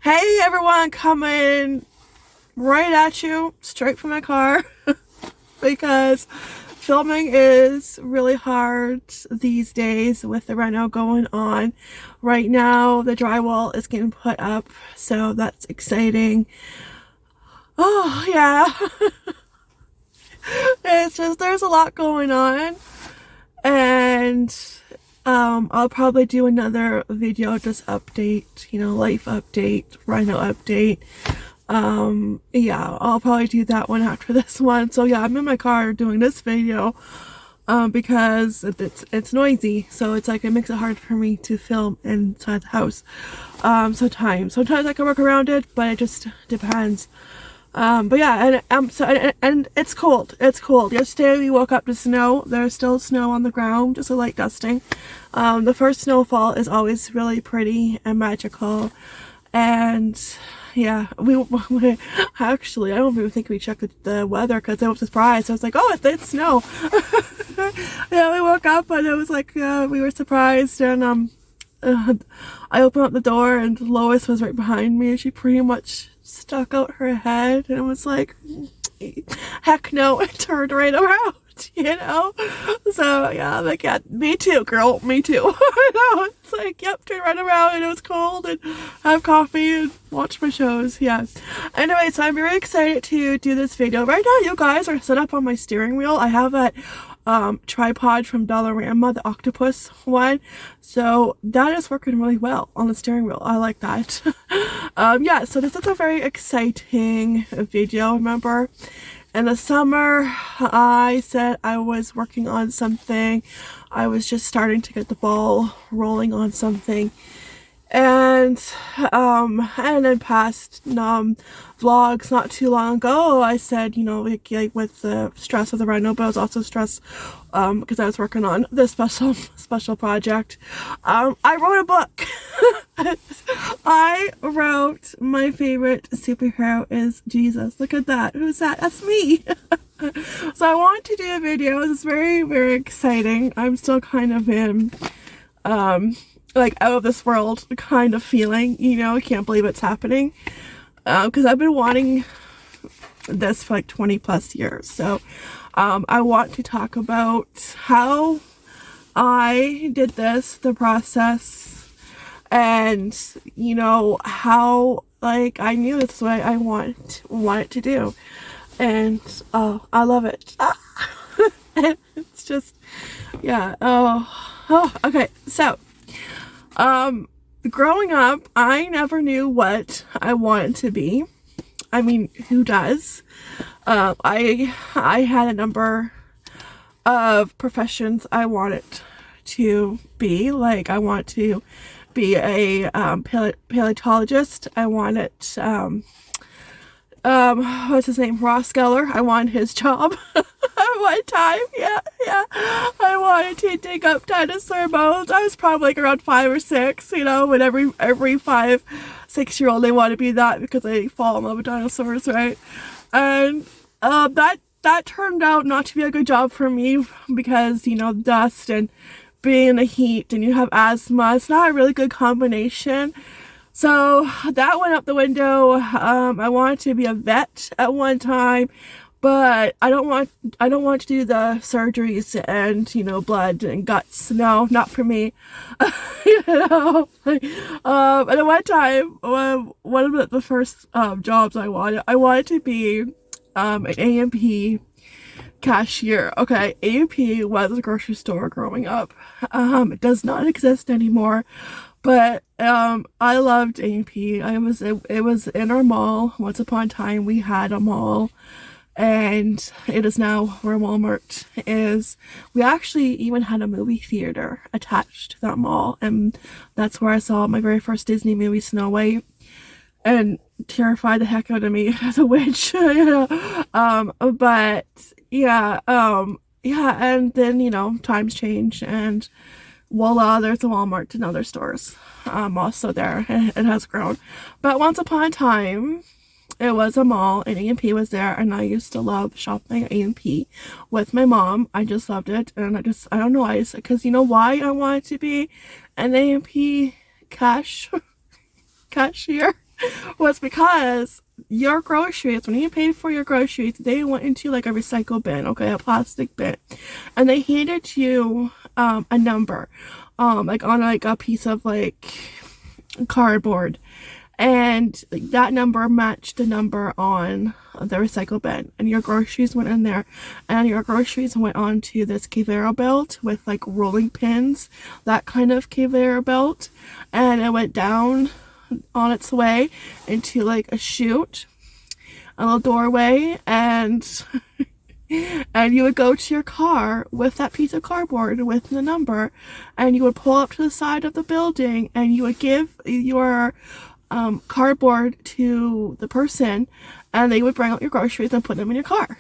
Hey everyone, coming right at you straight from my car because filming is really hard these days with the reno going on. Right now the drywall is getting put up, so that's exciting. Oh yeah. It's just there's a lot going on, and I'll probably do another video, just update, life update, rhino update. Yeah, I'll probably do that one after this one. So yeah, I'm in my car doing this video because it's noisy, so it's like it makes it hard for me to film inside the house. Sometimes I can work around it, but it just depends. But yeah, and it's cold. It's cold. Yesterday we woke up to snow. There's still snow on the ground, just a light dusting. The first snowfall is always really pretty and magical. And yeah, we actually, I don't even think we checked the weather because I was surprised. I was like, oh, it's snow. Yeah, we woke up and it was like, we were surprised, and I opened up the door and Lois was right behind me, and she pretty much stuck out her head and was like, heck no, it turned right around, so yeah, I'm like, yeah, me too, girl, me too. It's like, yep, turn right around, and it was cold, and have coffee and watch my shows. Yeah, anyway, so I'm very excited to do this video. Right now you guys are set up on my steering wheel. I have that tripod from Dollarama, the octopus one, so that is working really well on the steering wheel. I like that. Yeah, so this is a very exciting video. Remember in the summer I said I was working on something, I was just starting to get the ball rolling on something, and in past vlogs not too long ago I said, like with the stress of the reno, but I was also stressed because I was working on this special project. I wrote a book. I wrote, my favorite superhero is Jesus. Look at that. Who's that? That's me. So I want to do a video. It's very, very exciting. I'm still kind of in like out of this world kind of feeling, I can't believe it's happening, because I've been wanting this for like 20 plus years. So I want to talk about how I did this, the process, and how, like, I knew this is what I want it to do, and I love it. It's just, yeah. Oh, okay. So growing up, I never knew what I wanted to be. I mean, who does? I had a number of professions I wanted to be. Like, I want to be a paleontologist. I wanted what's his name, Ross Geller. I wanted his job at one time. Yeah. I wanted to dig up dinosaur bones. I was probably like around 5 or 6, when every 5-6-year-old, they want to be that because they fall in love with dinosaurs, right? And that turned out not to be a good job for me because, dust and being in the heat, and you have asthma. It's not a really good combination. So that went out the window. I wanted to be a vet at one time, but I don't want to do the surgeries and, blood and guts. No, not for me. And at one time, one of the first jobs I wanted to be an A&P cashier. Okay, A&P was a grocery store growing up. It does not exist anymore. But I loved A&P. It was in our mall. Once upon a time we had a mall, and it is now where Walmart is. We actually even had a movie theater attached to that mall, and that's where I saw my very first Disney movie, Snow White, and terrified the heck out of me as a witch. But yeah, and then times change, and voila, there's a Walmart and other stores also there. It has grown. But once upon a time, it was a mall, and A&P was there, and I used to love shopping at A&P with my mom. I just loved it, and I don't know why, because you know why I wanted to be an A&P cashier? was because your groceries, when you paid for your groceries, they went into like a recycle bin, okay, a plastic bin, and they handed you a number, like on like a piece of like cardboard, and that number matched the number on the recycle bin, and your groceries went in there, and your groceries went onto this conveyor belt with like rolling pins, that kind of conveyor belt, and it went down on its way into like a chute, a little doorway, and and you would go to your car with that piece of cardboard with the number, and you would pull up to the side of the building, and you would give your cardboard to the person, and they would bring out your groceries and put them in your car.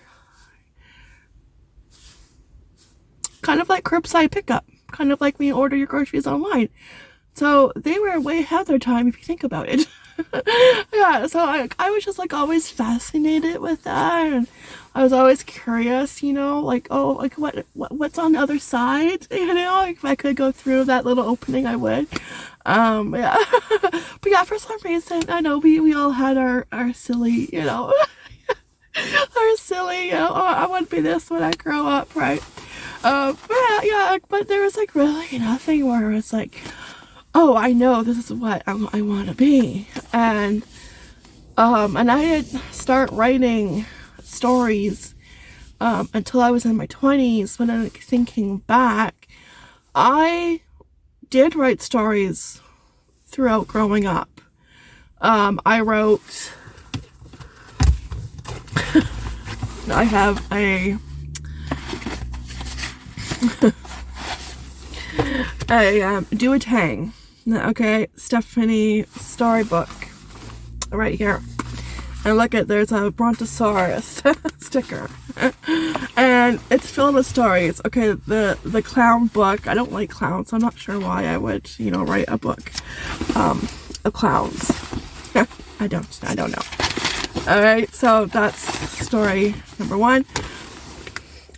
Kind of like curbside pickup, kind of like when you order your groceries online. So they were way ahead of their time if you think about it. Yeah, so I was just like always fascinated with that, and I was always curious, you know, like, oh, like what's on the other side, you know, like if I could go through that little opening, I would. Yeah. But yeah, for some reason, I know we all had our silly, you know, our silly, you know, oh, I want to be this when I grow up, right? Yeah, but there was like really nothing where it's like, oh, I know this is what I want to be. And I didn't start writing stories until I was in my 20s. When I'm thinking back, I did write stories throughout growing up. I wrote, I have a do a tang, okay, Stephanie storybook right here, and look at, there's a brontosaurus sticker, and it's filled with stories. Okay, the clown book, I don't like clowns, so I'm not sure why I would, you know, write a book of clowns. I don't know. All right, so that's story number 1.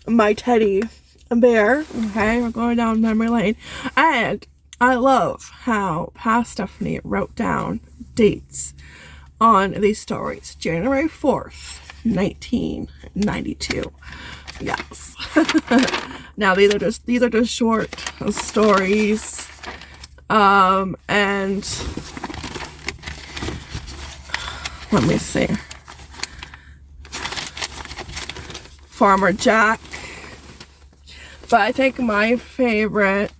My teddy bear. Okay, we're going down memory lane, and I love how past Stephanie wrote down dates on these stories. January 4th, 1992. Yes. Now these are just short stories, and let me see. Farmer Jack. But I think my favorite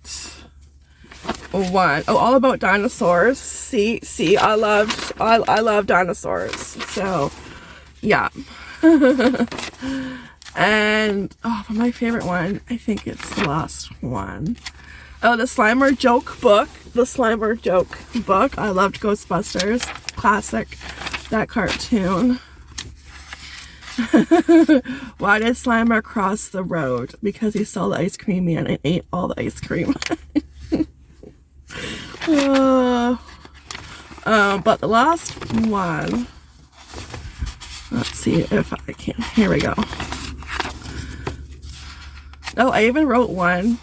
one, oh, all about dinosaurs. See, I love dinosaurs. So, yeah. And, oh, but my favorite one, I think it's the last one. Oh, the Slimer joke book. The Slimer joke book. I loved Ghostbusters. Classic. That cartoon. Why did Slimer cross the road? Because he saw the ice cream man and ate all the ice cream. But the last one, let's see if I can, here we go. Oh, I even wrote one.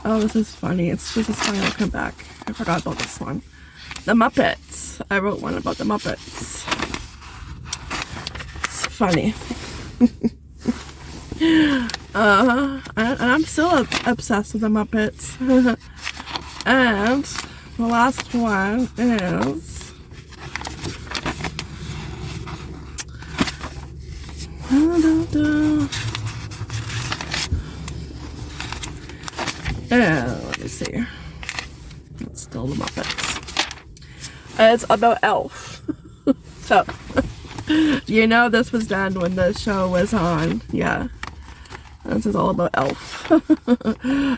Oh, this is funny. This is funny. I'll come back. I forgot about this one. The Muppets. I wrote one about the Muppets. Funny. And I'm still obsessed with the Muppets. And the last one is let me see. It's still the Muppets. It's about Elf. So you know this was done when the show was on. Yeah. This is all about Elf.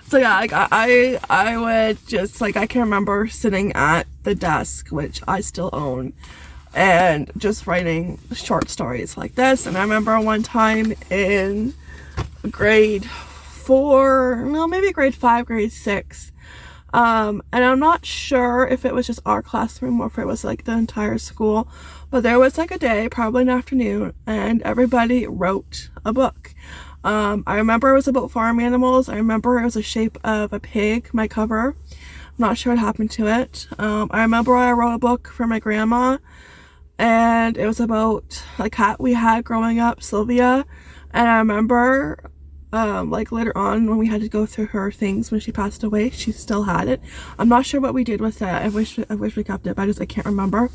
So yeah, like I would just, like, I can remember sitting at the desk, which I still own, and just writing short stories like this. And I remember one time in grade 4, no, maybe grade 5, grade 6, and I'm not sure if it was just our classroom or if it was like the entire school, but there was like a day, probably an afternoon, and everybody wrote a book. I remember it was about farm animals. I remember it was the shape of a pig, my cover. not sure what happened to it. I remember I wrote a book for my grandma, and it was about a cat we had growing up, Sylvia. And I remember like later on when we had to go through her things when she passed away, she still had it. I'm not sure what we did with it. I wish we kept it, but I can't remember.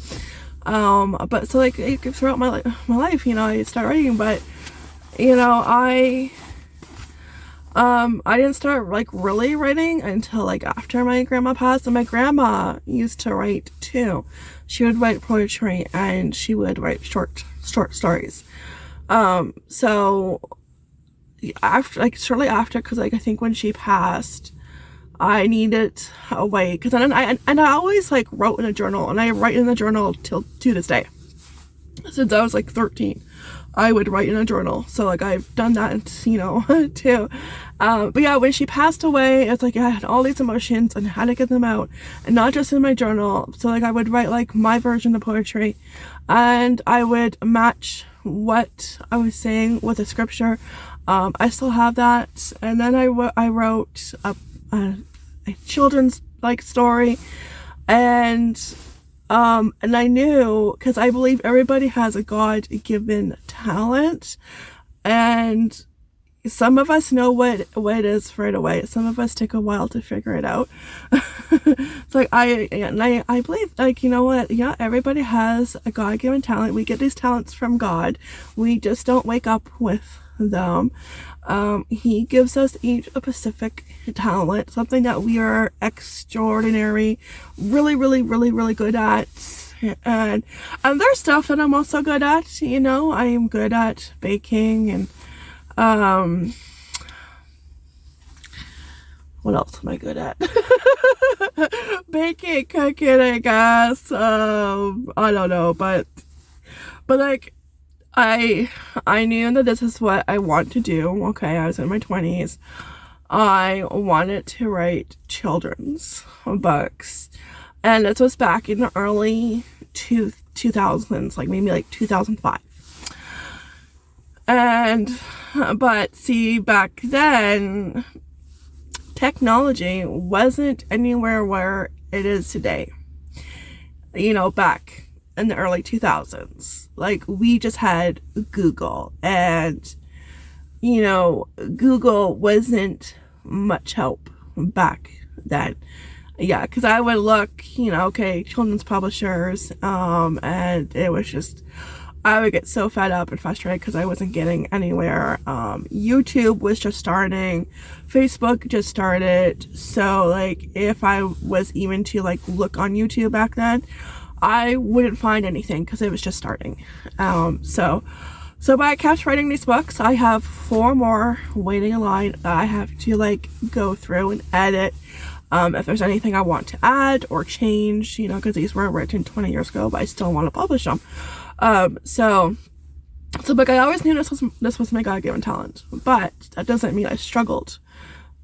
But so like throughout my life, you know, I started writing, but you know, I didn't start like really writing until like after my grandma passed. And my grandma used to write too. She would write poetry and she would write short stories. So after, like shortly after, because like I think when she passed, I needed a way, because I always like wrote in a journal, and I write in the journal to this day. Since I was like 13, I would write in a journal. So like I've done that, you know, too. But yeah, when she passed away, it's like I had all these emotions and had to get them out, and not just in my journal. So like I would write like my version of poetry, and I would match what I was saying with a scripture. I still have that. And then I wrote a children's like story, and I knew, because I believe everybody has a God-given talent, and some of us know what it is right away. Some of us take a while to figure it out. It's like I believe, like, you know what, yeah, everybody has a God-given talent. We get these talents from God. We just don't wake up with them. He gives us each a specific talent, something that we are extraordinary, really good at. And there's stuff that I'm also good at, you know. I am good at baking, and what else am I good at? Baking, cooking, I guess. I don't know, but like I knew that this is what I want to do. Okay, I was in my 20s. I wanted to write children's books, and this was back in the early 2000s, like maybe like 2005. But see, back then, technology wasn't anywhere where it is today. You know, back in the early 2000s, like we just had Google, and you know, Google wasn't much help back then. Yeah, because I would look, you know, okay, children's publishers, and it was just, I would get so fed up and frustrated because I wasn't getting anywhere. YouTube was just starting, Facebook just started, so like if I was even to like look on YouTube back then, I wouldn't find anything because it was just starting. But I kept writing these books. I have 4 more waiting in line that I have to like go through and edit. If there's anything I want to add or change, you know, because these were written 20 years ago, but I still want to publish them. So but I always knew this was my God-given talent, but that doesn't mean I struggled,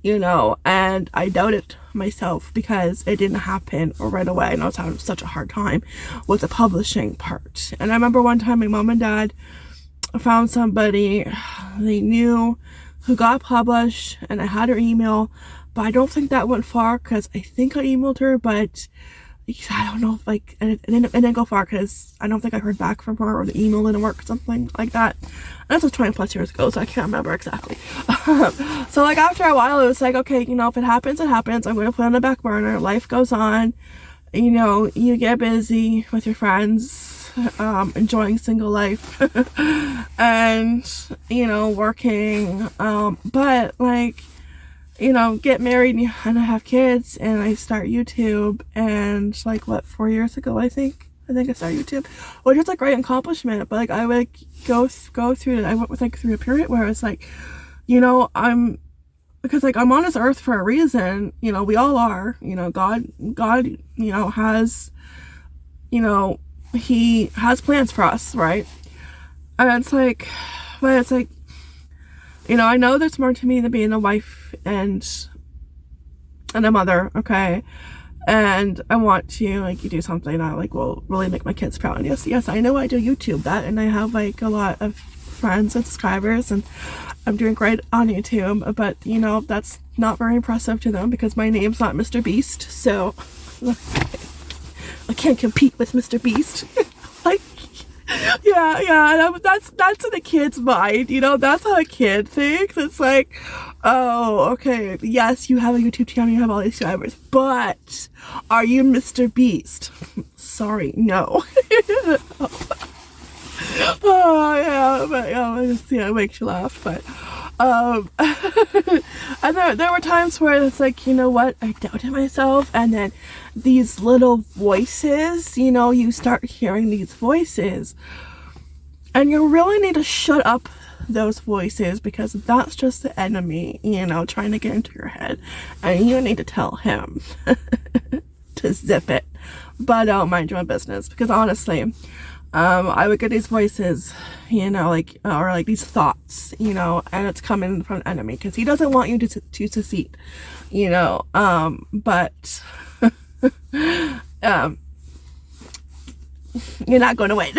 you know, and I doubted myself because it didn't happen right away, and I was having such a hard time with the publishing part. And I remember one time my mom and dad found somebody they knew who got published, and I had her email, but I don't think that went far because I think I emailed her, but I don't know if like it didn't go far because I don't think I heard back from her, or the email didn't work, something like that. And this was 20 plus years ago, so I can't remember exactly. So like after a while it was like, okay, you know, if it happens, it happens. I'm going to put it on the back burner. Life goes on, you know, you get busy with your friends, enjoying single life, and you know, working, but like, you know, get married and I have kids, and I start YouTube, and like what, 4 years ago I think I started YouTube, which is a great accomplishment. But like I would go through it. I went through a period where it's like, you know, because like I'm on this earth for a reason, you know, we all are, you know, God, you know, has, you know, he has plans for us, right? And it's like, but it's like, you know, I know there's more to me than being a wife and a mother, okay? And I want to like do something that like will really make my kids proud. And yes, I know I do YouTube that, and I have like a lot of friends and subscribers, and I'm doing great on YouTube, but you know, that's not very impressive to them because my name's not Mr. Beast, so I can't compete with Mr. Beast. Like, yeah, that's in the kid's mind, you know, that's how a kid thinks. It's like, oh, okay, yes, you have a YouTube channel, you have all these subscribers, but are you Mr. Beast? Sorry, no. Oh, yeah, but yeah, it makes you laugh, but, and there were times where it's like, you know what, I doubted myself, and then these little voices, you know, you start hearing these voices, and you really need to shut up those voices, because that's just the enemy, you know, trying to get into your head, and you need to tell him to zip it. But don't mind your own business, because honestly, I would get these voices, you know, like, or like these thoughts, you know, and it's coming from an enemy, because he doesn't want you to succeed, you know, but you're not going to win,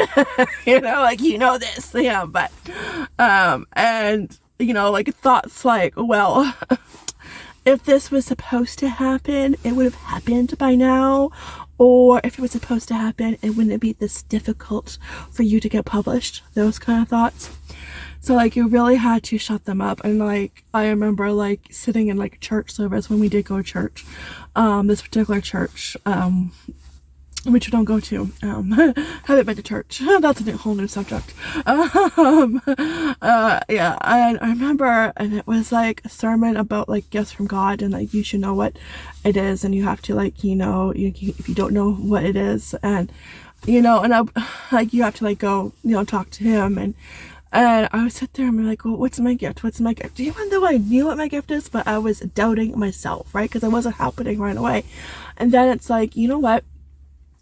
you know, like, you know this, yeah, but, and, you know, like, thoughts like, well, if this was supposed to happen, it would have happened by now, or if it was supposed to happen, it wouldn't be this difficult for you to get published, those kind of thoughts. So, like, you really had to shut them up. And, like, I remember, like, sitting in, like, church service when we did go to church, this particular church, which we don't go to, haven't been to church, that's a whole new subject, yeah, and I remember, and it was, like, a sermon about, like, gifts from God, and, like, you should know what it is, and you have to, like, you know, if you don't know what it is, and, you know, and like, you have to, like, go, you know, talk to him, and I would sit there and be like, well, what's my gift? What's my gift? Even though I knew what my gift is, but I was doubting myself, right? Because it wasn't happening right away. And then it's like, you know what?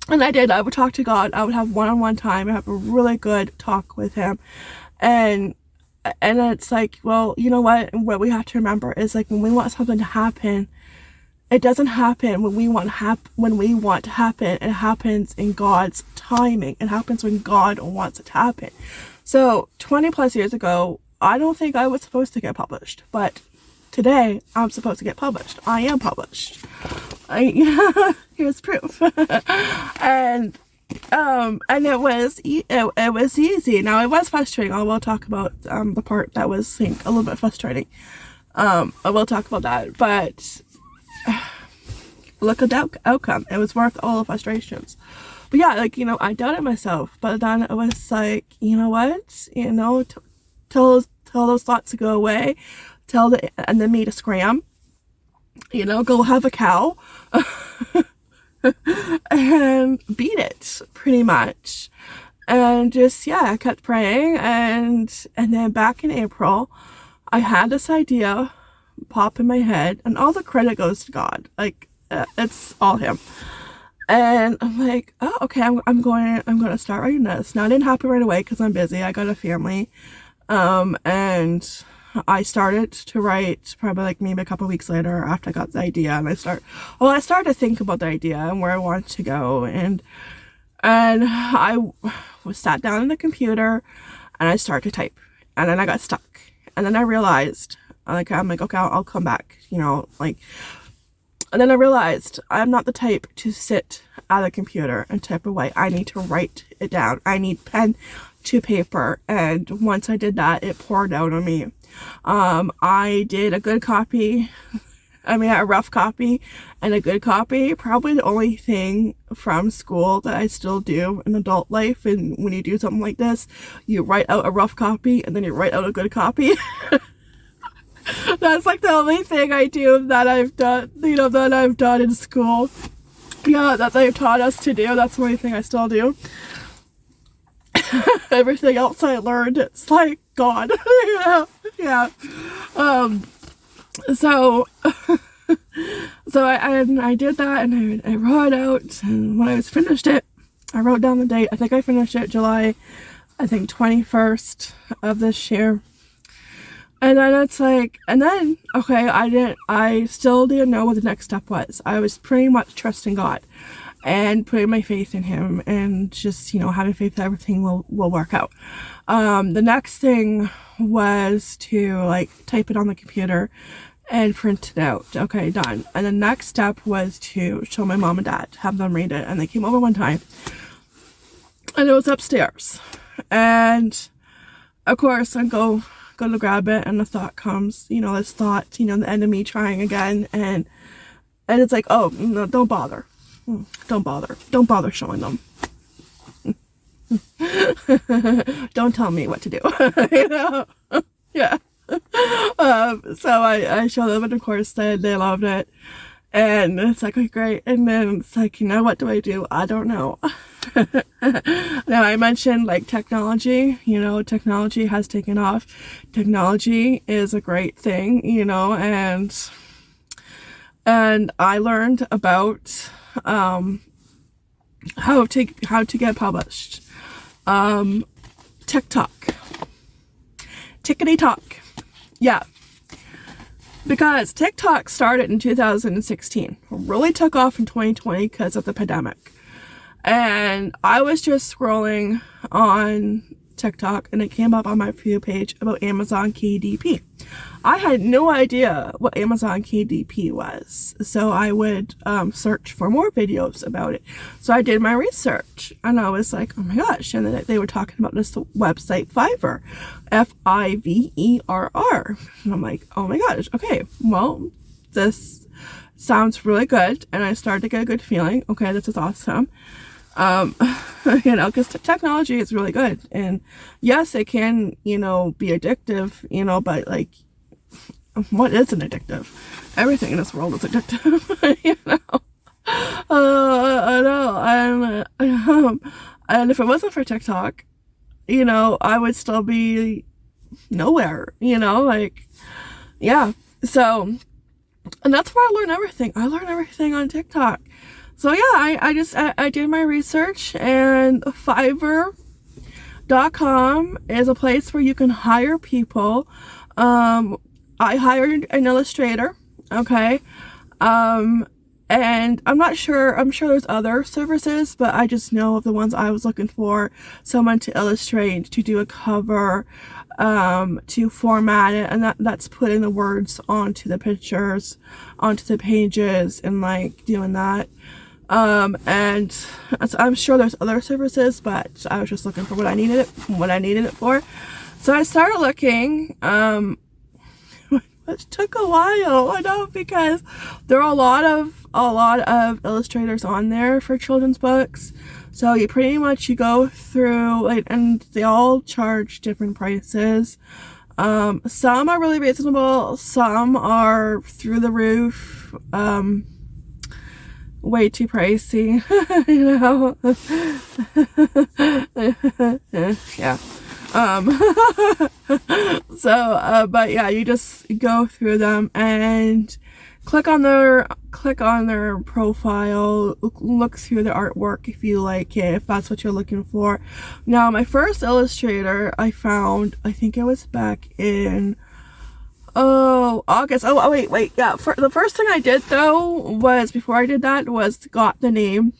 And I would talk to God. I would have one-on-one time. I have a really good talk with him. And it's like, well, you know what? What we have to remember is, like, when we want something to happen, it doesn't happen when we want to happen. It happens in God's timing. It happens when God wants it to happen. So 20 plus years ago, I don't think I was supposed to get published, but today I'm supposed to get published. I am published. Here's proof. and it was easy. Now, it was frustrating. I will talk about the part that was, I think, a little bit frustrating. I will talk about that, but look at the outcome. It was worth all the frustrations. But yeah, like, you know, I doubted myself, but then it was like, you know what, you know, tell those thoughts to go away, tell the enemy to scram, you know, go have a cow, and beat it, pretty much. And just, yeah, I kept praying, and then back in April, I had this idea pop in my head, and all the credit goes to God. Like, it's all him. And I'm like, oh, okay, I'm going to start writing this. Now, it didn't happen right away because I'm busy. I got a family. And I started to write probably, like, maybe a couple weeks later after I got the idea. And I started to think about the idea and where I wanted to go. And I sat down on the computer and I started to type. And then I got stuck. And then I realized, I'm like, okay, I'll come back, you know, like. And then I realized I'm not the type to sit at a computer and type away. I need to write it down. I need pen to paper. And once I did that, it poured out on me. I did a good copy. I mean, a rough copy and a good copy. Probably the only thing from school that I still do in adult life. And when you do something like this, you write out a rough copy and then you write out a good copy. That's, like, the only thing I do that I've done, you know, that I've done in school. Yeah, that they've taught us to do. That's the only thing I still do. Everything else I learned, it's like God. yeah. So I did that, and I wrote it out, and when I was finished it, I wrote down the date. I think I finished it July, 21st of this year. And then it's like, okay, I still didn't know what the next step was. I was pretty much trusting God. and putting my faith in him, and just, you know, having faith that everything will work out. The next thing was to like type it on the computer and print it out. Okay, done. And the next step was to show my mom and dad, have them read it. And they came over one time and it was upstairs. And of course I go to grab it, and the thought comes, you know, this thought, you know, the enemy trying again, and it's like, oh, no, don't bother showing them. Don't tell me what to do. You know? Yeah. So I showed them, and of course they loved it, and it's like, okay, great. And then it's like, you know, what do I do? I don't know. Now, I mentioned like technology, you know, technology has taken off. Technology is a great thing, you know, and I learned about how to get published. TikTok. Tickety talk. Yeah. Because TikTok started in 2016. Really took off in 2020 because of the pandemic. And I was just scrolling on TikTok, and it came up on my For You page about Amazon KDP. I had no idea what Amazon KDP was, so I would search for more videos about it. So I did my research, and I was like, oh my gosh. And then they were talking about this website Fiverr, Fiverr. And I'm like, oh my gosh, okay, well, this sounds really good. And I started to get a good feeling. Okay, this is awesome. You know, because technology is really good, and yes, it can, you know, be addictive, you know, but like, what isn't addictive? Everything in this world is addictive. You know. I know. And if it wasn't for TikTok, you know, I would still be nowhere, you know, like, yeah. So, and that's where I learn everything. I learn everything on TikTok. So yeah, I did my research, and Fiverr.com is a place where you can hire people. I hired an illustrator, okay, and I'm sure there's other services, but I just know of the ones I was looking for: someone to illustrate, to do a cover, to format it, and that's putting the words onto the pictures, onto the pages, and like doing that. And I'm sure there's other services, but I was just looking for what I needed it for. So I started looking, which took a while, I know, because there are a lot of illustrators on there for children's books. So you go through, like, and they all charge different prices. Some are really reasonable, some are through the roof, way too pricey, you know. Yeah. So, but yeah, you just go through them and click on their profile, look through the artwork if you like it, if that's what you're looking for. Now, my first illustrator I found, I think it was back in August. Oh, wait. Yeah. The first thing I did though was, before I did that, was got the name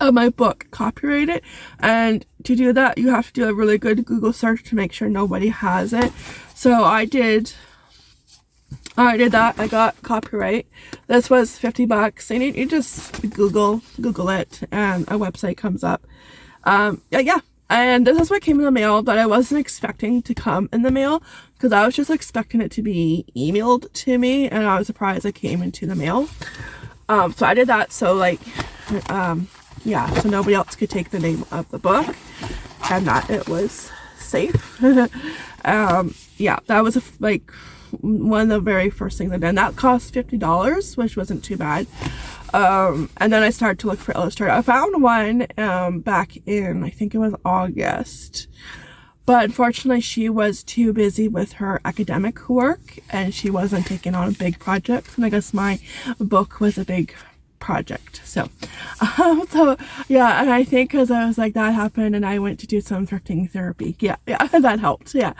of my book copyrighted. And to do that, you have to do a really good Google search to make sure nobody has it. So I did that. I got copyright. This was $50, and you just Google it, and a website comes up. Yeah. And this is what came in the mail, but I wasn't expecting to come in the mail, because I was just expecting it to be emailed to me, and I was surprised it came into the mail. So I did that, so like, yeah, so nobody else could take the name of the book, and that it was safe. Yeah, that was like one of the very first things I did, and that cost $50, which wasn't too bad. And then I started to look for illustrator. I found one back in, I think it was August, but unfortunately she was too busy with her academic work, and she wasn't taking on big projects, and I guess my book was a big project. So yeah, and I think because I was like, that happened, and I went to do some thrifting therapy. Yeah, that helped. Yeah.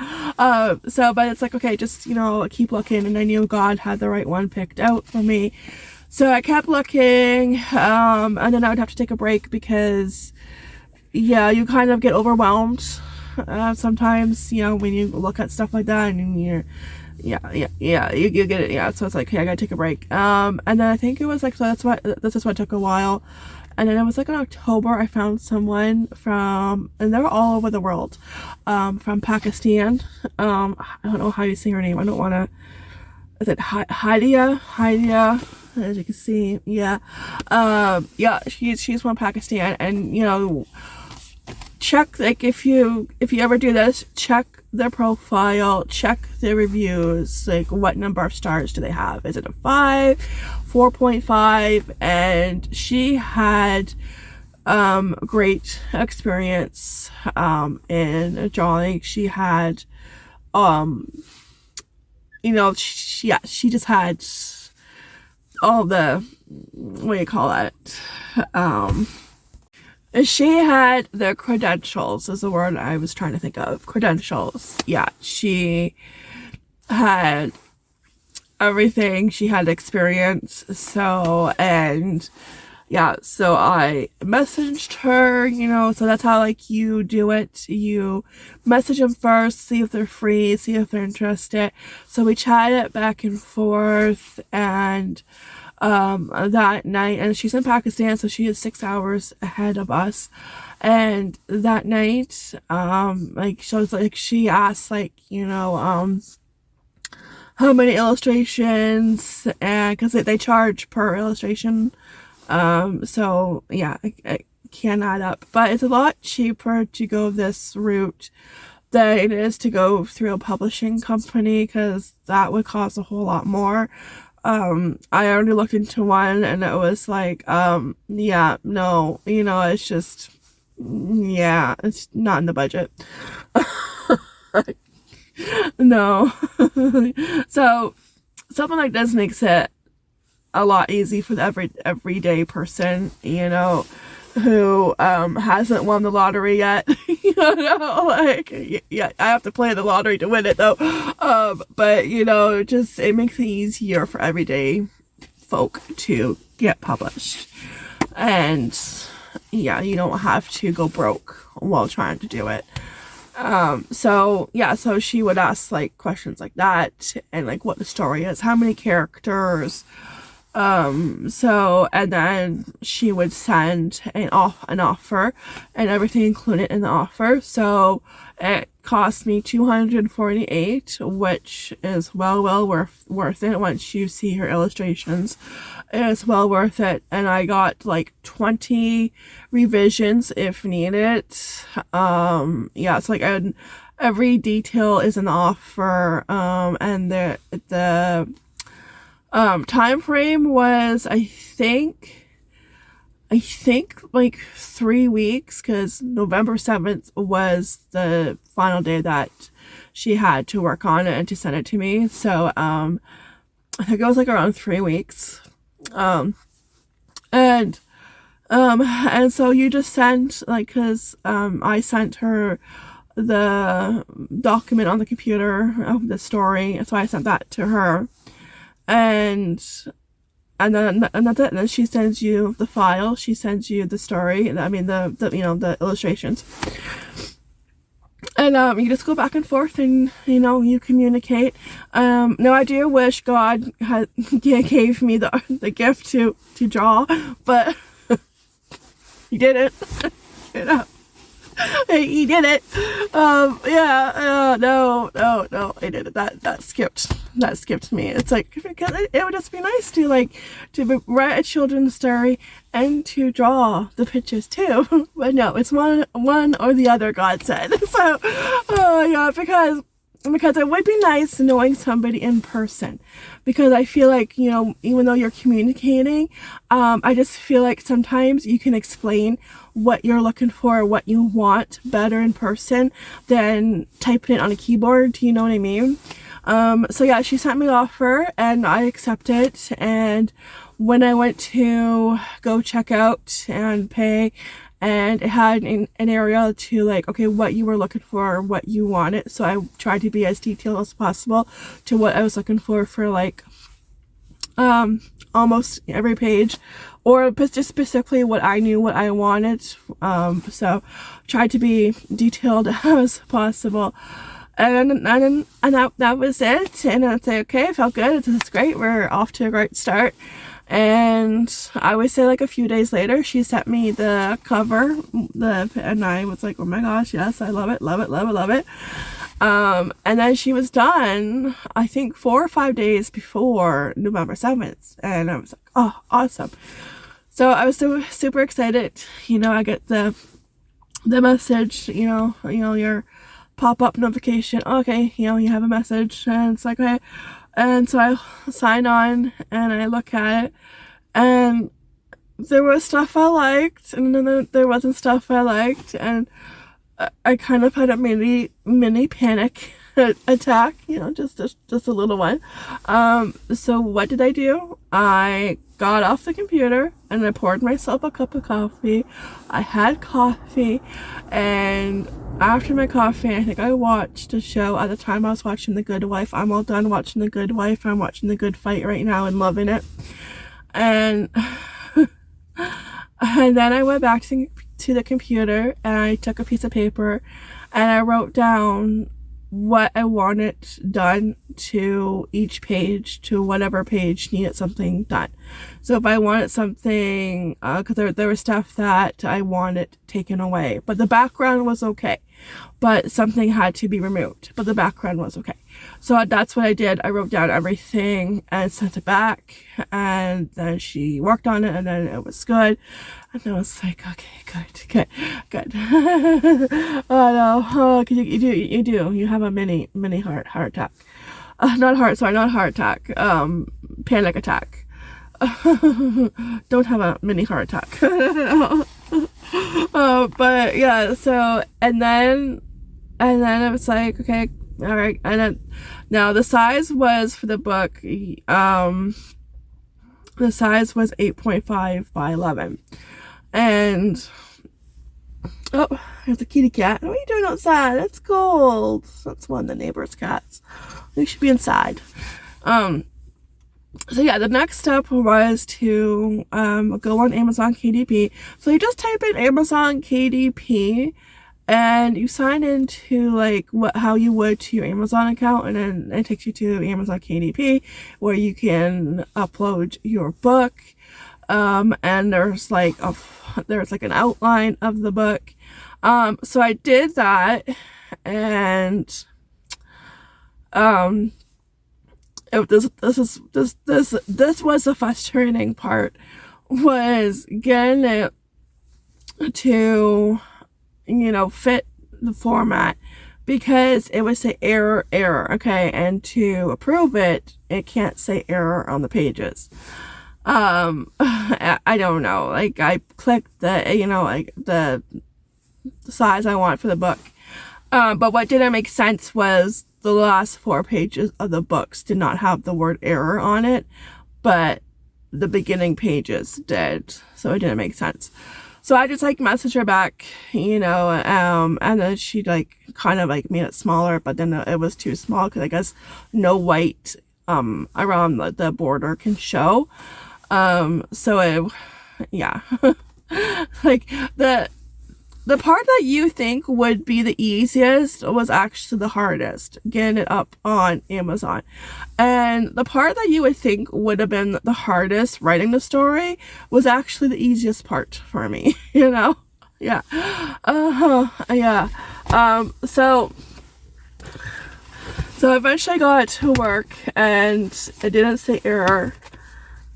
So, but it's like, okay, just, you know, keep looking, and I knew God had the right one picked out for me. So I kept looking, and then I would have to take a break because, yeah, you kind of get overwhelmed sometimes, you know, when you look at stuff like that, and you're, you get it, yeah. So it's like, okay, I gotta take a break. And then I think it was like, so this is what took a while. And then it was like in October, I found someone from, and they were all over the world, from Pakistan. I don't know how you say her name. I don't want to, is it Haidia, as you can see, yeah. Yeah, she's from Pakistan, and, you know, check, like, if you ever do this, check their profile, check their reviews, like, what number of stars do they have? Is it a 5, 4.5? And she had great experience in drawing. She had you know, she just had all the, what do you call it, she had the credentials, is the word I was trying to think of. Credentials. Yeah, she had everything. She had experience. So, and yeah, so I messaged her, you know, so that's how, like, you do it. You message them first, see if they're free, see if they're interested. So we chatted back and forth, and that night, and she's in Pakistan, so she is 6 hours ahead of us. And that night, like, so it's like, she asked, like, you know, how many illustrations, and because they charge per illustration. So yeah, it can add up, but it's a lot cheaper to go this route than it is to go through a publishing company, because that would cost a whole lot more. I already looked into one, and it was like, yeah, no, you know, it's just, yeah, it's not in the budget. No. So something like this makes it a lot easy for the everyday person, you know, who hasn't won the lottery yet. You know, like, yeah, I have to play the lottery to win it though. But, you know, just, it makes it easier for everyday folk to get published. And yeah, you don't have to go broke while trying to do it. So yeah, so she would ask, like, questions like that, and, like, what the story is, how many characters. So, and then she would send an offer, and everything included in the offer. So it cost me $248, which is well worth it. Once you see her illustrations, it's well worth it. And I got like 20 revisions if needed. Yeah, it's like every detail is in the offer. And the time frame was, I think like 3 weeks, because November 7th was the final day that she had to work on it and to send it to me. So I think it was like around 3 weeks. And so you just send, like, because I sent her the document on the computer of the story, so I sent that to her. And then that's it. And then she sends you the file. She sends you the story. I mean, the you know, the illustrations. And you just go back and forth, and, you know, you communicate. Now I do wish God gave me the gift to draw, but he didn't. You know. He did it. Yeah, no, I did it. That skipped me. It's like, because it would just be nice to, like, to write a children's story and to draw the pictures too. But no, it's one or the other, God said. So, yeah, because it would be nice knowing somebody in person, because I feel like, you know, even though you're communicating, I just feel like sometimes you can explain what you're looking for, what you want, better in person than typing it on a keyboard. You know what I mean? So yeah, she sent me the offer, and I accepted. And when I went to go check out and pay, and it had an area to, like, okay, what you were looking for, what you wanted. So I tried to be as detailed as possible to what I was looking for, like, almost every page, or just specifically what I knew what I wanted. So tried to be detailed as possible. And that was it. And I'd say, okay, felt good. It's great. We're off to a great start. And I would say like a few days later, she sent me the cover, and I was like, oh my gosh, yes, I love it, love it, love it, love it. And then she was done, I think 4 or 5 days before November 7th. And I was like, oh, awesome. So I was so super excited. You know, I get the message, you know, your pop-up notification. Okay, you know, you have a message, and it's like, okay. And so I sign on and I look at it, and there was stuff I liked, and then there wasn't stuff I liked, and I kind of had a mini panic attack, you know, just a little one. So what did I do? I got off the computer and I poured myself a cup of coffee. I had coffee, and after my coffee, I think I watched a show. At the time I was watching The Good Wife. I'm all done watching The Good Wife. I'm watching The Good Fight right now and loving it. And and then I went back to the computer, and I took a piece of paper and I wrote down what I wanted done to each page, to whatever page needed something done. So if I wanted something, because there was stuff that I wanted taken away, but the background was okay, but something had to be removed, but the background was okay. So that's what I did. I wrote down everything and sent it back, and then she worked on it, and then it was good. And I was like, okay, good. Oh no, oh, you do. You have a mini heart attack. Not heart attack. Panic attack. Don't have a mini heart attack. But yeah, so, and then I was like, okay, all right. And then, now the size was for the book, the size was 8.5 by 11. And, oh, there's a kitty cat. What are you doing outside? It's cold. That's one of the neighbor's cats. We should be inside. So yeah, the next step was to go on Amazon KDP. So you just type in Amazon KDP, and you sign into like how you would to your Amazon account, and then it takes you to Amazon KDP, where you can upload your book. And there's like an outline of the book. So I did that, and this was the frustrating part, was getting it to, you know, fit the format, because it would say error, okay, and to approve it, it can't say error on the pages. I don't know, like I clicked the, you know, like the size I want for the book, but what didn't make sense was the last 4 pages of the books did not have the word error on it, but the beginning pages did, so it didn't make sense. So I just like messaged her back, you know, and then she like kind of like made it smaller, but then it was too small, because I guess no white around the border can show. So it, yeah. Like the part that you think would be the easiest was actually the hardest, getting it up on Amazon. And the part that you would think would have been the hardest, writing the story, was actually the easiest part for me, you know? Yeah. Yeah. So eventually I got it to work, and it didn't say error.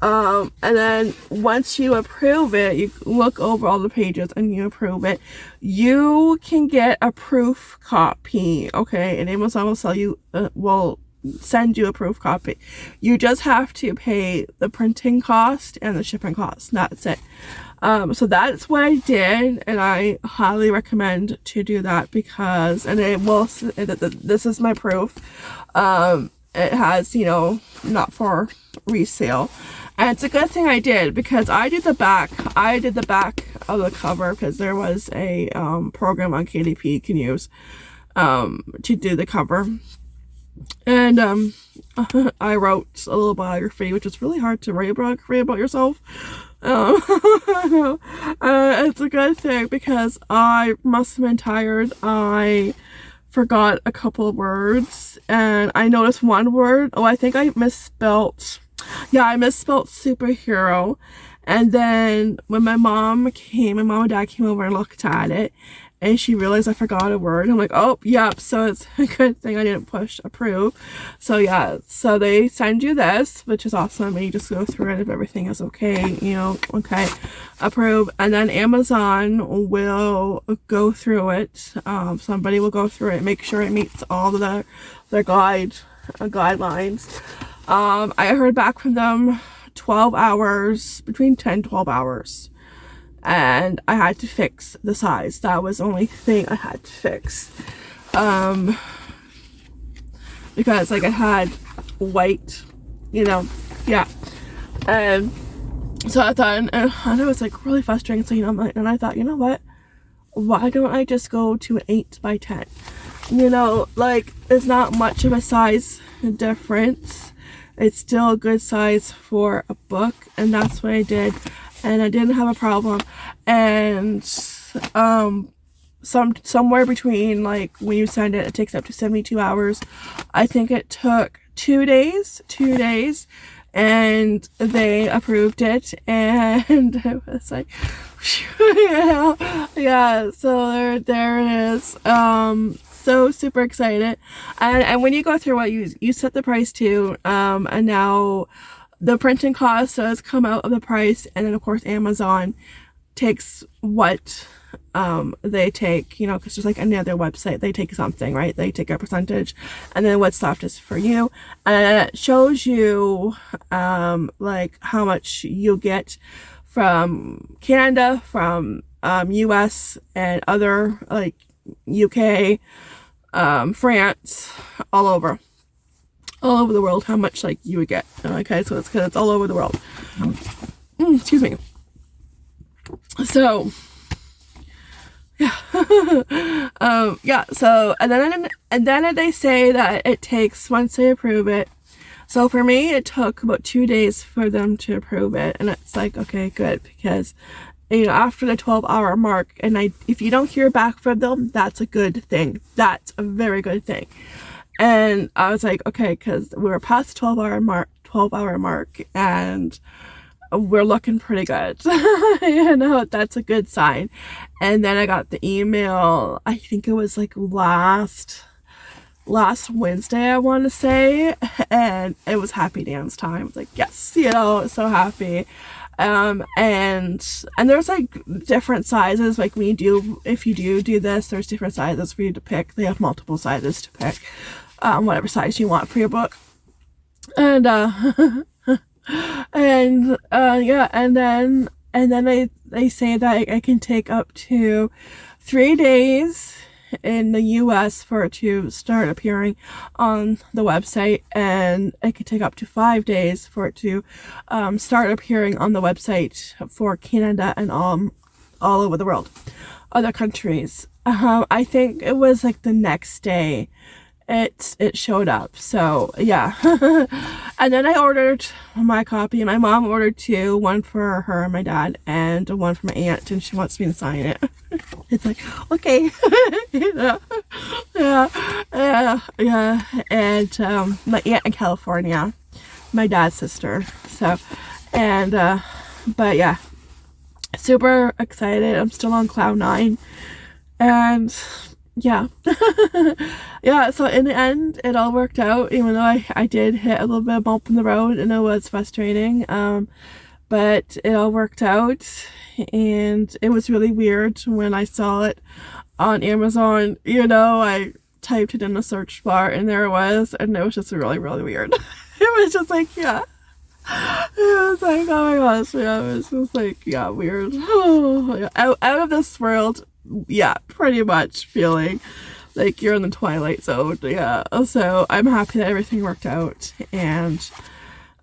And then once you approve it, you look over all the pages and you approve it, you can get a proof copy, okay? And Amazon will send you a proof copy. You just have to pay the printing cost and the shipping cost. That's it. So that's what I did, and I highly recommend to do that, because, and it will, this is my proof. It has, you know, not for resale. And it's a good thing I did, because I did the back of the cover, because there was a program on KDP you can use to do the cover. And I wrote a little biography, which is really hard to write a biography about yourself. It's a good thing because I must have been tired. I forgot a couple of words, and I noticed one word. Oh, I think I misspelt. Yeah, I misspelt superhero. And then when my mom and dad came over and looked at it, and she realized I forgot a word. I'm like, oh, yep. So it's a good thing I didn't push approve. So yeah, so they send you this, which is awesome. And you just go through it if everything is okay, you know, okay, approve. And then Amazon will go through it. Somebody will go through it, make sure it meets all of their guidelines. I heard back from them 12 hours, between 10 12 hours. And I had to fix the size. That was the only thing I had to fix. Because like I had white, you know, yeah. And so I thought, and it was like really frustrating. So, you know, and I thought, you know what? Why don't I just go to an 8 by 10? You know, like it's not much of a size difference. It's still a good size for a book, and that's what I did. And I didn't have a problem. And somewhere between, like, when you send it, it takes up to 72 hours. I think it took 2 days, and they approved it, and it was like, yeah, so there it is. So super excited. And when you go through what you set the price to, and now the printing cost does come out of the price, and then of course Amazon takes what they take, you know, because just like any other website, they take something, right? They take a percentage, and then what's left is for you, and it shows you like how much you get from Canada, from US, and other, like, UK, France, all over the world, how much like you would get. Okay, so it's because it's all over the world. Excuse me. So yeah. Yeah, so and then they say that it takes, once they approve it, so for me it took about 2 days for them to approve it, and it's like, okay, good, because, you know, after the 12-hour mark, and if you don't hear back from them, that's a good thing. That's a very good thing. And I was like, okay, because we were past the 12-hour mark, and we're looking pretty good. You know, that's a good sign. And then I got the email, I think it was like last Wednesday, I want to say, and it was happy dance time. I was like, yes, you know, so happy. And there's like different sizes, like if you do this, there's different sizes for you to pick. They have multiple sizes to pick, whatever size you want for your book. And yeah, and then they say that I can take up to 3 days in the US for it to start appearing on the website, and it could take up to 5 days for it to start appearing on the website for Canada and all over the world, other countries. I think it was like the next day it showed up. So yeah. And then I ordered my copy, and my mom ordered 2, one for her and my dad, and one for my aunt, and she wants me to sign it. It's like, okay. You know? Yeah. And my aunt in California, my dad's sister. So, and but yeah, super excited. I'm still on cloud 9, and yeah. Yeah, so in the end it all worked out, even though I did hit a little bit of bump in the road, and it was frustrating, but it all worked out. And it was really weird when I saw it on Amazon. You know, I typed it in the search bar, and there it was, and it was just really, really weird. It was just like, yeah, it was like, oh my gosh, yeah, it was just like, yeah, weird. Oh, yeah. Out of this world. Yeah, pretty much feeling like you're in the twilight zone. Yeah, so I'm happy that everything worked out, and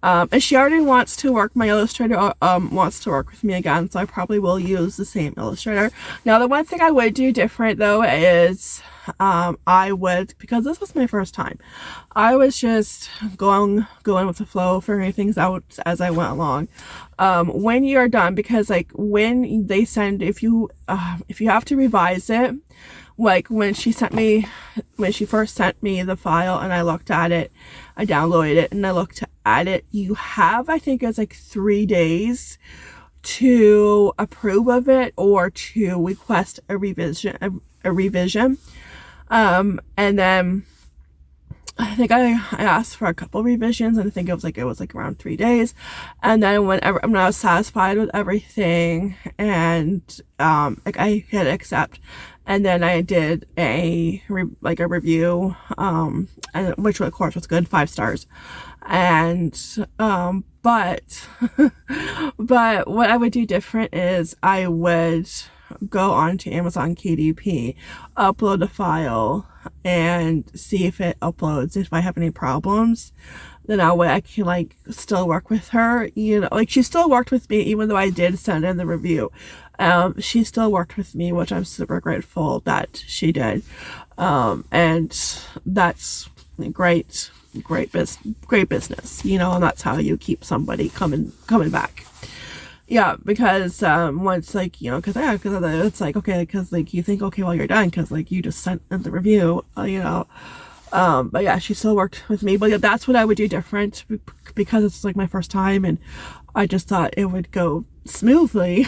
And she already wants to work, my illustrator wants to work with me again, so I probably will use the same illustrator. Now the one thing I would do different though is I would, because this was my first time, I was just going with the flow, figuring things out as I went along. When you're done, because like when they send, if you have to revise it, like when she first sent me the file and I looked at it, I downloaded it and I looked at it, you have, I think it's like 3 days to approve of it or to request a revision. And then I think I asked for a couple revisions, and I think it was like around 3 days. And then whenever I was satisfied with everything, and like I hit accept, and then I did a review, and which of course was good, 5 stars. And but but what I would do different is I would go on to Amazon KDP, upload the file, and see if it uploads. If I have any problems, then that way I can like still work with her, you know, like she still worked with me even though I did send in the review. She still worked with me, which I'm super grateful that she did. And that's great business, you know, and that's how you keep somebody coming back. Yeah, because once, like, you know, because it's like, okay, because like you think, okay, well, you're done because like you just sent in the review, you know. But yeah, she still worked with me. But yeah, that's what I would do different, because it's like my first time, and I just thought it would go smoothly,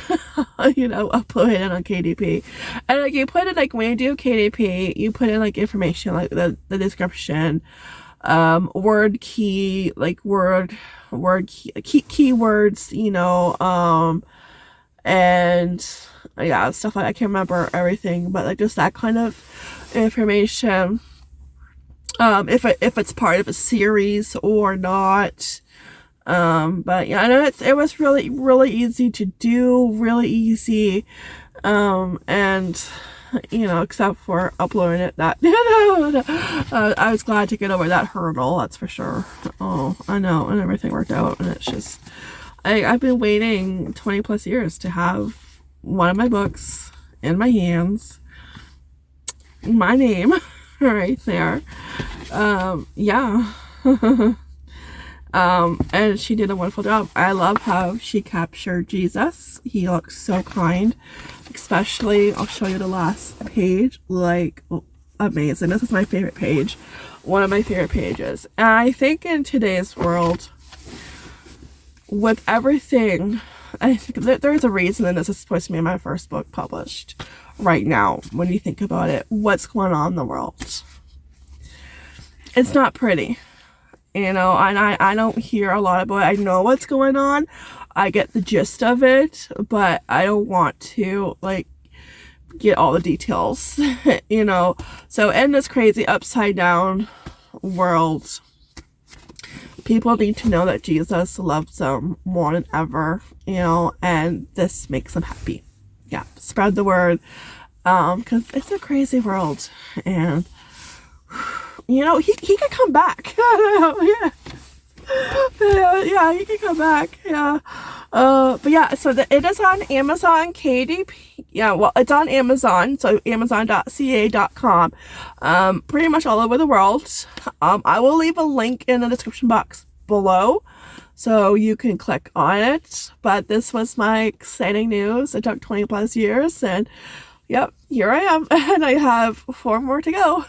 you know, upload it on KDP. And like you put in, like when you do KDP, you put in like information, like the description, word key, like word keywords, you know, and yeah, stuff like I can't remember everything, but like just that kind of information. If it's part of a series or not. But yeah, I know it was really easy to do, really easy, and you know, except for uploading it, that I was glad to get over that hurdle, that's for sure. Oh, I know, and everything worked out, and it's just I've been waiting 20 plus years to have one of my books in my hands, my name right there. Yeah. And she did a wonderful job. I love how she captured Jesus. He looks so kind, especially, I'll show you the last page, like, amazing. This is my favorite page, one of my favorite pages. And I think in today's world, with everything, I think there's a reason, and this is supposed to be my first book published right now. When you think about it, what's going on in the world, it's not pretty. You know, and I don't hear a lot about it. I know what's going on. I get the gist of it, but I don't want to, like, get all the details, you know. So in this crazy upside down world, people need to know that Jesus loves them more than ever, you know, and this makes them happy. Yeah, spread the word, because it's a crazy world, and you know, he could come back. Yeah, he could come back. Yeah. But yeah, so it is on Amazon KDP. Yeah, well, it's on Amazon, so amazon.ca.com. Pretty much all over the world. I will leave a link in the description box below, so you can click on it. But this was my exciting news. It took 20 plus years, and yep, here I am, and I have 4 more to go.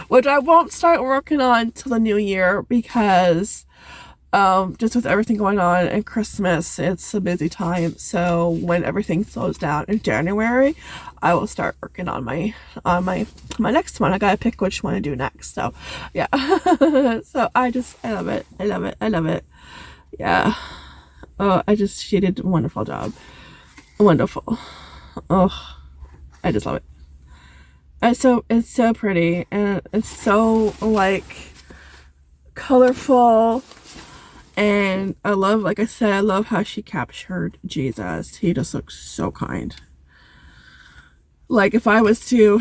Which I won't start working on till the new year, because just with everything going on and Christmas, it's a busy time. So when everything slows down in January, I will start working on my next one. I gotta pick which one to do next. So yeah. So I love it. Yeah. Oh, she did a wonderful job. Wonderful. Oh, I just love it. It's so pretty, and it's so like colorful, and I love, like I said, I love how she captured Jesus. He just looks so kind. Like if I was to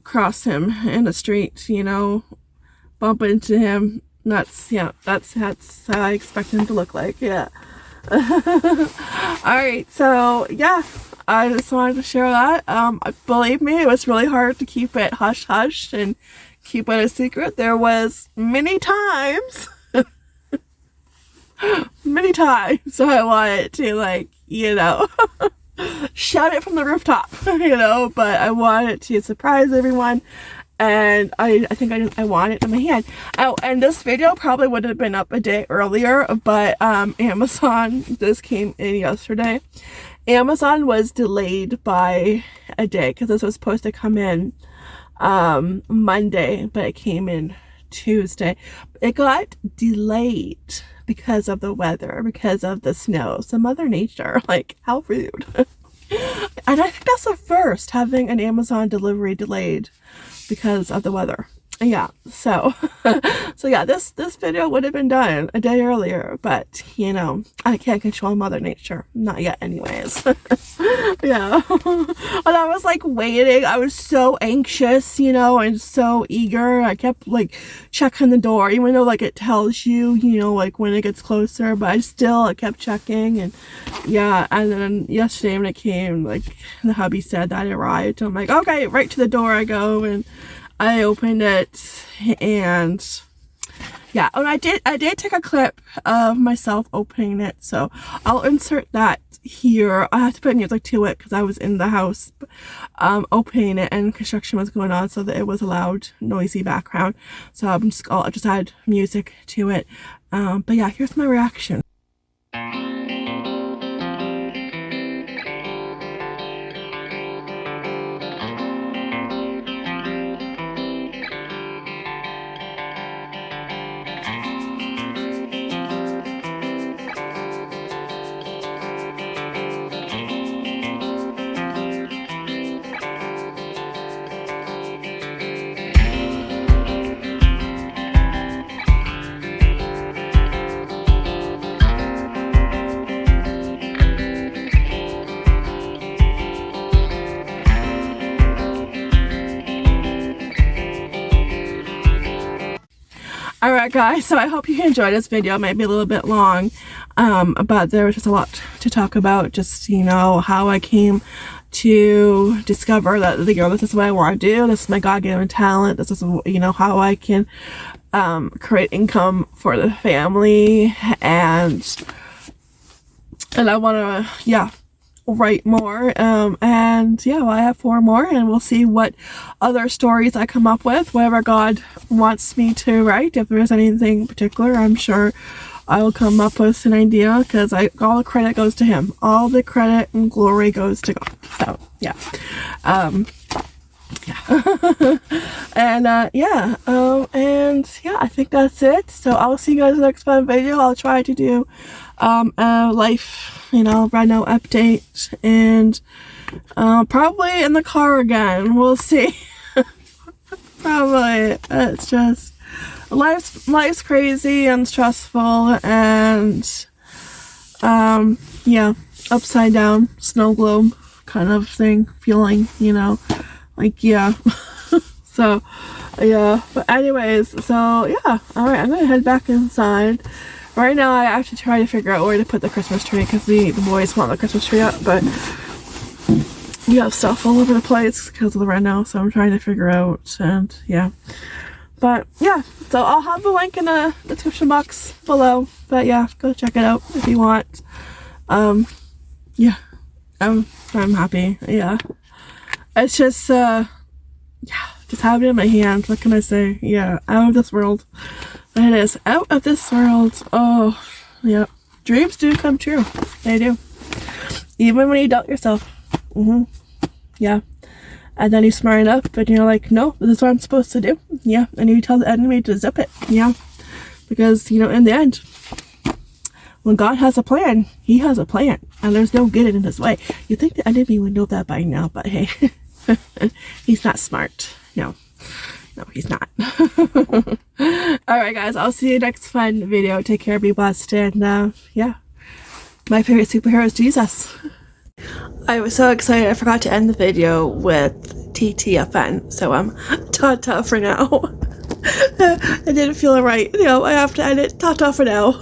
cross him in the street, you know, bump into him, That's how I expect him to look like. Yeah. Alright, so yeah, I just wanted to share that. Believe me, it was really hard to keep it hush hush and keep it a secret. There was many times so I wanted to, like, you know, shout it from the rooftop, you know, but I wanted to surprise everyone. And I think I want it in my hand. Oh, and this video probably would have been up a day earlier, but Amazon, this came in yesterday. Amazon was delayed by a day because this was supposed to come in Monday, but it came in Tuesday. It got delayed because of the weather, because of the snow. So Mother Nature, like, how rude. And I think that's the first, having an Amazon delivery delayed because of the weather. Yeah, so yeah, this video would have been done a day earlier, but you know, I can't control Mother Nature, not yet anyways. Yeah. And I was like waiting, I was so anxious, you know, and so eager. I kept like checking the door, even though like it tells you, you know, like when it gets closer, but I kept checking. And yeah, and then yesterday when it came, like the hubby said that it arrived, I'm like, okay, right to the door I go, and I opened it. And yeah, and I did take a clip of myself opening it, so I'll insert that here. I have to put music to it because I was in the house opening it, and construction was going on, so that it was a loud, noisy background. So I'll just add music to it. But yeah, here's my reaction. Alright guys, so I hope you enjoyed this video. It might be a little bit long, but there was just a lot to talk about. Just, you know, how I came to discover that, you know, this is what I want to do. This is my God-given talent. This is, you know, how I can create income for the family. And I want to, yeah, write more. And yeah, well, I have 4 more, and we'll see what other stories I come up with, whatever God wants me to write. If there's anything particular, I'm sure I will come up with an idea, because all the credit goes to him. All the credit and glory goes to God. So yeah. Yeah. And yeah, and yeah, I think that's it. So I'll see you guys in the next fun video. I'll try to do a life, you know, reno update, and probably in the car again. We'll see. Probably. It's just life's crazy and stressful, and yeah, upside down snow globe kind of thing, feeling, you know, like, yeah. So yeah, but anyways, so yeah, all right, I'm gonna head back inside. Right now I have to try to figure out where to put the Christmas tree, because the boys want the Christmas tree up, but you have stuff all over the place because of the reno, so I'm trying to figure out. And yeah, but yeah, so I'll have the link in the description box below, but yeah, go check it out if you want. Yeah, I'm happy. Yeah, it's just yeah, just have it in my hands. What can I say? Yeah, out of this world. It is out of this world. Oh yeah, dreams do come true. They do, even when you doubt yourself. Yeah, and then you smart up and you're like, no, this is what I'm supposed to do. Yeah, and you tell the enemy to zip it. Yeah, because, you know, in the end, when God has a plan, he has a plan, and there's no getting in his way. You think the enemy would know that by now, but hey, he's not smart. No, he's not. Alright guys, I'll see you next fun video. Take care, be blessed, and yeah, my favorite superhero is Jesus. I was so excited I forgot to end the video with TTFN, so I'm ta-ta for now. I didn't feel it right. You know, I have to edit. Ta-ta for now.